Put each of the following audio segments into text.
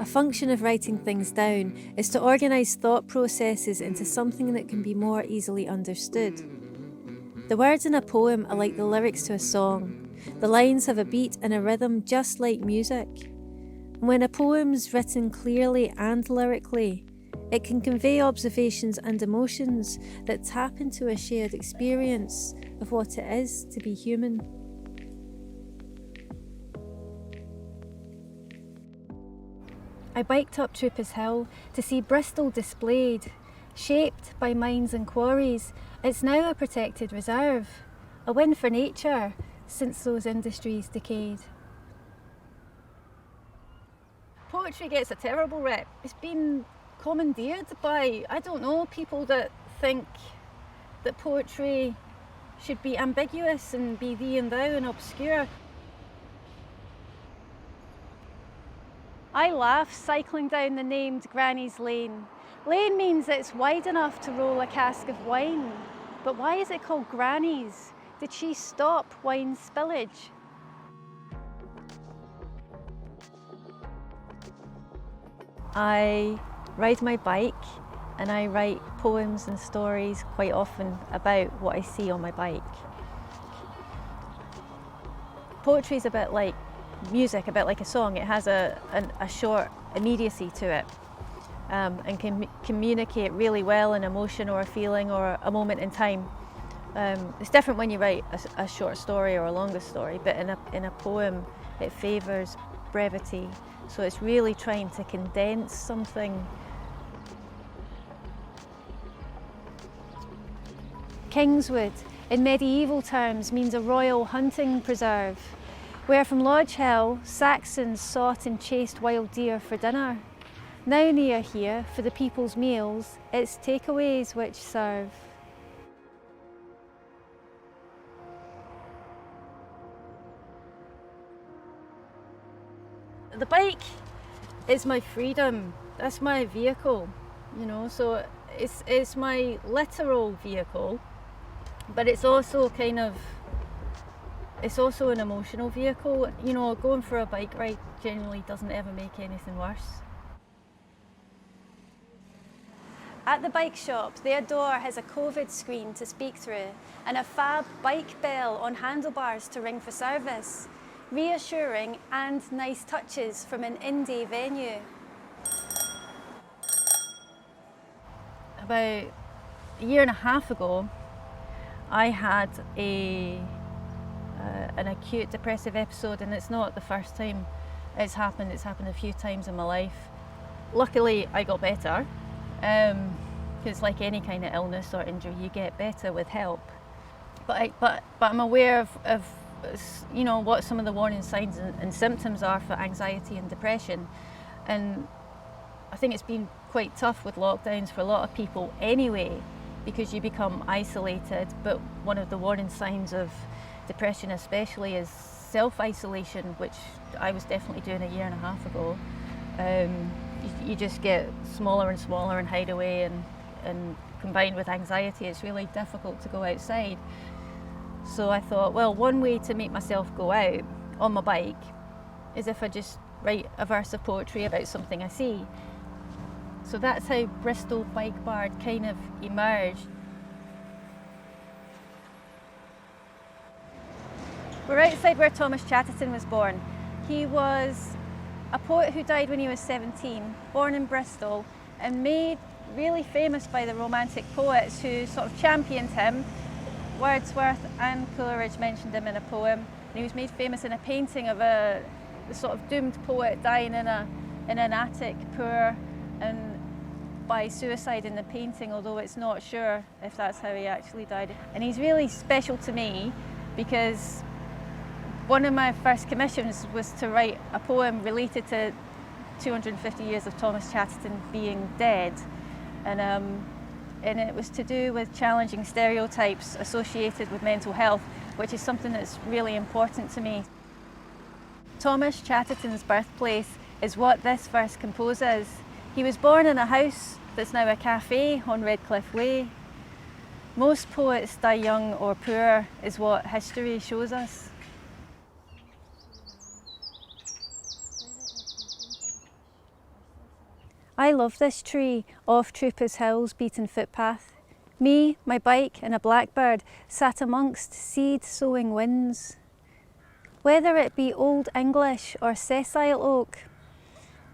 A function of writing things down is to organise thought processes into something that can be more easily understood. The words in a poem are like the lyrics to a song. The lines have a beat and a rhythm just like music. When a poem's written clearly and lyrically, it can convey observations and emotions that tap into a shared experience of what it is to be human. I biked up Troopers Hill to see Bristol displayed. Shaped by mines and quarries, it's now a protected reserve, a win for nature since those industries decayed. Poetry gets a terrible rep. It's been commandeered by, I don't know, people that think that poetry should be ambiguous and be thee and thou and obscure. I laugh cycling down the named Granny's Lane. Lane means it's wide enough to roll a cask of wine. But why is it called Granny's? Did she stop wine spillage? I ride my bike and I write poems and stories quite often about what I see on my bike. Poetry is a bit like music, a bit like a song. It has a short immediacy to it and can communicate really well an emotion or a feeling or a moment in time. It's different when you write a short story or a longer story, but in a poem it favours brevity. So it's really trying to condense something. Kingswood, in medieval terms, means a royal hunting preserve, where from Lodge Hill, Saxons sought and chased wild deer for dinner. Now near here, for the people's meals, it's takeaways which serve. The bike is my freedom. That's my vehicle, you know, so it's my literal vehicle, but it's also it's also an emotional vehicle. You know, going for a bike ride generally doesn't ever make anything worse. At the bike shop, their door has a COVID screen to speak through and a fab bike bell on handlebars to ring for service. Reassuring and nice touches from an indie venue. About a year and a half ago, I had an acute depressive episode, and it's not the first time it's happened. It's happened a few times in my life. Luckily, I got better, because like any kind of illness or injury, you get better with help. But I'm aware of you know, what some of the warning signs and symptoms are for anxiety and depression, and I think it's been quite tough with lockdowns for a lot of people anyway, because you become isolated. But one of the warning signs of depression especially is self-isolation, which I was definitely doing a year and a half ago. You just get smaller and smaller and hide away, and combined with anxiety, it's really difficult to go outside. So I thought, well, one way to make myself go out on my bike is if I just write a verse of poetry about something I see. So that's how Bristol Bike Bard kind of emerged. We're outside where Thomas Chatterton was born. He was a poet who died when he was 17, born in Bristol, and made really famous by the Romantic poets who sort of championed him. Wordsworth and Coleridge mentioned him in a poem, and he was made famous in a painting of a sort of doomed poet dying in an attic, poor, and by suicide in the painting, although it's not sure if that's how he actually died. And he's really special to me because one of my first commissions was to write a poem related to 250 years of Thomas Chatterton being dead, and it was to do with challenging stereotypes associated with mental health, which is something that's really important to me. Thomas Chatterton's birthplace is what this verse composes. He was born in a house that's now a cafe on Redcliffe Way. Most poets die young or poor, is what history shows us. I love this tree off Troopers Hill's beaten footpath. Me, my bike and a blackbird sat amongst seed-sowing winds. Whether it be Old English or sessile oak,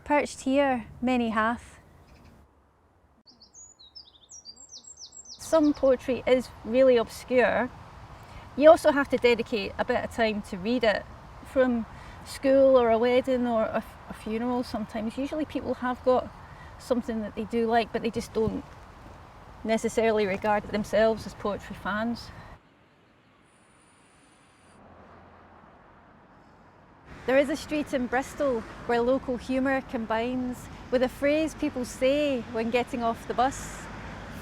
perched here many hath. Some poetry is really obscure. You also have to dedicate a bit of time to read it. From school or a wedding or a funeral sometimes, usually people have got something that they do like, but they just don't necessarily regard themselves as poetry fans. There is a street in Bristol where local humour combines with a phrase people say when getting off the bus.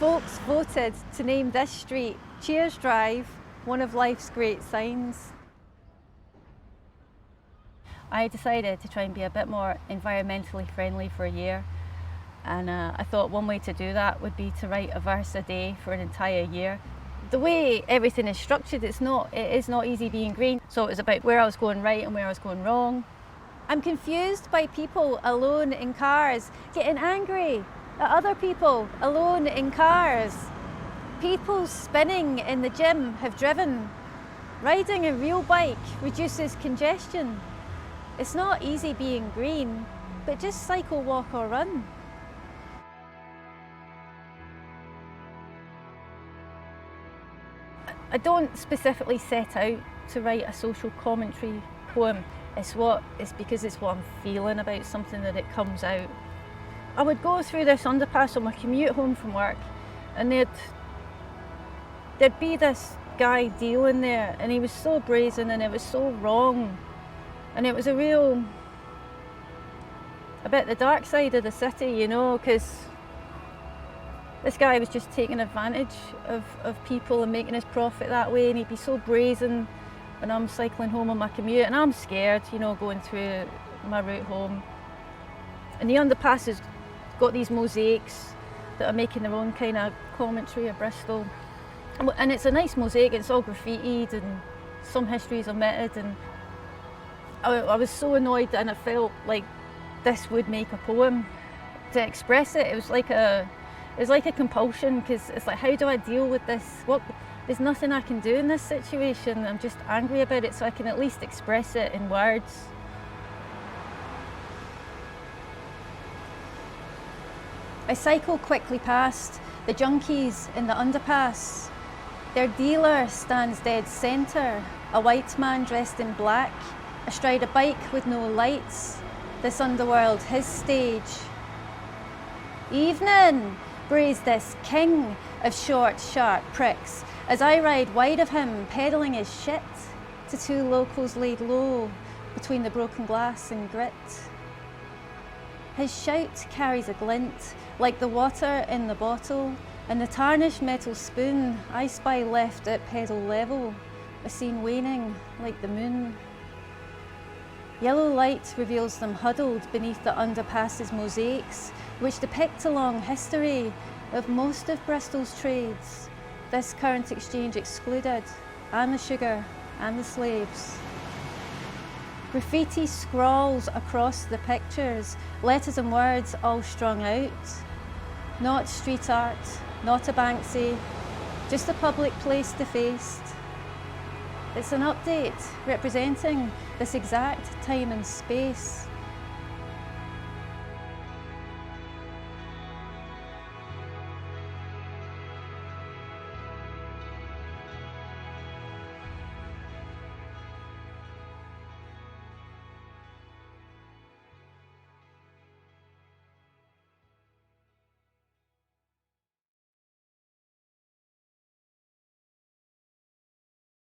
Folks voted to name this street Cheers Drive, one of life's great signs. I decided to try and be a bit more environmentally friendly for a year, and I thought one way to do that would be to write a verse a day for an entire year. The way everything is structured, it is not easy being green, so it was about where I was going right and where I was going wrong. I'm confused by people alone in cars, getting angry at other people alone in cars. People spinning in the gym have driven. Riding a real bike reduces congestion. It's not easy being green, but just cycle, walk or run. I don't specifically set out to write a social commentary poem. It's because it's what I'm feeling about something that it comes out. I would go through this underpass on my commute home from work, and there'd be this guy dealing there, and he was so brazen and it was so wrong. And it was a bit the dark side of the city, you know, because this guy was just taking advantage of people and making his profit that way, and he'd be so brazen when I'm cycling home on my commute, and I'm scared, you know, going through my route home. And the underpass has got these mosaics that are making their own kind of commentary of Bristol. And it's a nice mosaic, it's all graffitied and some history is omitted, and I was so annoyed, and I felt like this would make a poem. To express it, it was like a compulsion, because it's like, how do I deal with this? There's nothing I can do in this situation. I'm just angry about it, so I can at least express it in words. I cycle quickly past the junkies in the underpass. Their dealer stands dead centre, a white man dressed in black, astride a bike with no lights, this underworld his stage. Evening, brays this king of short, sharp pricks, as I ride wide of him, pedalling his shit to two locals laid low between the broken glass and grit. His shout carries a glint, like the water in the bottle, and the tarnished metal spoon I spy left at pedal level, a scene waning like the moon. Yellow light reveals them huddled beneath the underpass's mosaics, which depict a long history of most of Bristol's trades, this current exchange excluded, and the sugar and the slaves. Graffiti scrawls across the pictures, letters and words all strung out. Not street art, not a Banksy, just a public place defaced. It's an update representing this exact time and space.